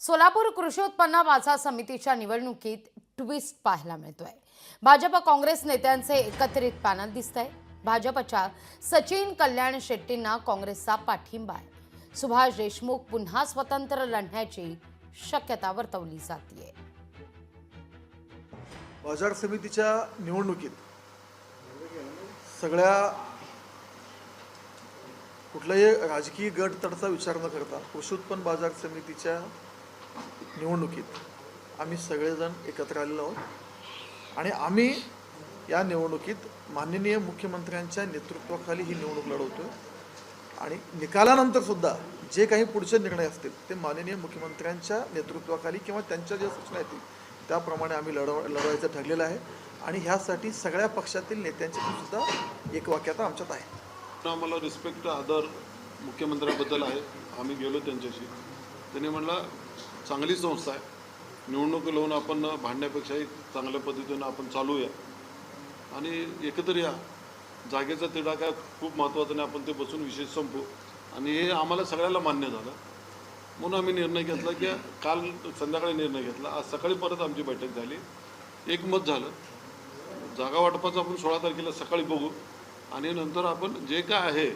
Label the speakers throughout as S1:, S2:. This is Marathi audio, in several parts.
S1: सोलापूर कृषी उत्पन्न बाजार समितीच्या निवडणुकीत ट्विस्ट पाहायला मिळतोय। भाजप काँग्रेस नेत्यांचे एकत्रित पॅनल दिसतंय। भाजपच्या सचिन कल्याण शेट्टींना काँग्रेसचा पाठिंबा आहे। सुभाष देशमुख पुन्हा स्वतंत्र लढण्याची शक्यता वर्तवली जाते।
S2: बाजार समितीच्या निवडणुकीत सगळ्या कुठलाही राजकीय गट तडचा विचार न करता कृषी उत्पन्न बाजार समितीच्या निवडणुकीत आम्ही सगळेजण एकत्र आलेलो आहोत आणि आम्ही या निवडणुकीत माननीय मुख्यमंत्र्यांच्या नेतृत्वाखाली ही निवडणूक लढवतोय आणि निकालानंतर सुद्धा जे काही पुढचे निर्णय असतील ते माननीय मुख्यमंत्र्यांच्या नेतृत्वाखाली किंवा त्यांच्या ज्या सूचना येतील त्याप्रमाणे आम्ही लढवायचं ठरलेलं आहे आणि ह्यासाठी सगळ्या पक्षातील नेत्यांची सुद्धा एकवाक्यता आमच्यात आहे।
S3: आम्हाला रिस्पेक्ट आदर मुख्यमंत्र्यांबद्दल आहे। आम्ही गेलो त्यांच्याशी, त्यांनी म्हणलं चांगली संस्था आहे, निवडणूक लावून आपण भांडण्यापेक्षाही चांगल्या पद्धतीनं आपण चालूया आणि एकत्र या, जागेचा तिढा काय खूप महत्त्वाचा नाही, आपण ते बसून विषय संपू आणि हे आम्हाला सगळ्याला मान्य झालं म्हणून आम्ही निर्णय घेतला की काल संध्याकाळी निर्णय घेतला, आज सकाळी परत आमची बैठक झाली, एकमत झालं जागा वाटपाचं आपण 16 तारखेला सकाळी बघू आणि नंतर आपण जे काय आहे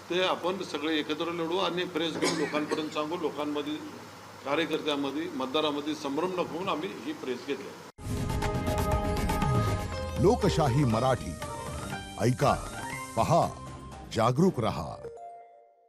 S3: ते आपण सगळे एकत्र लढू आणि प्रेस घेऊन लोकांपर्यंत सांगू, लोकांमध्ये कार्यकर्त्यांमध्ये मतदारांमध्ये संभ्रम नको आम्ही ही प्रेस घेतली।
S4: लोकशाही मराठी ऐका, पहा, जागरूक रहा।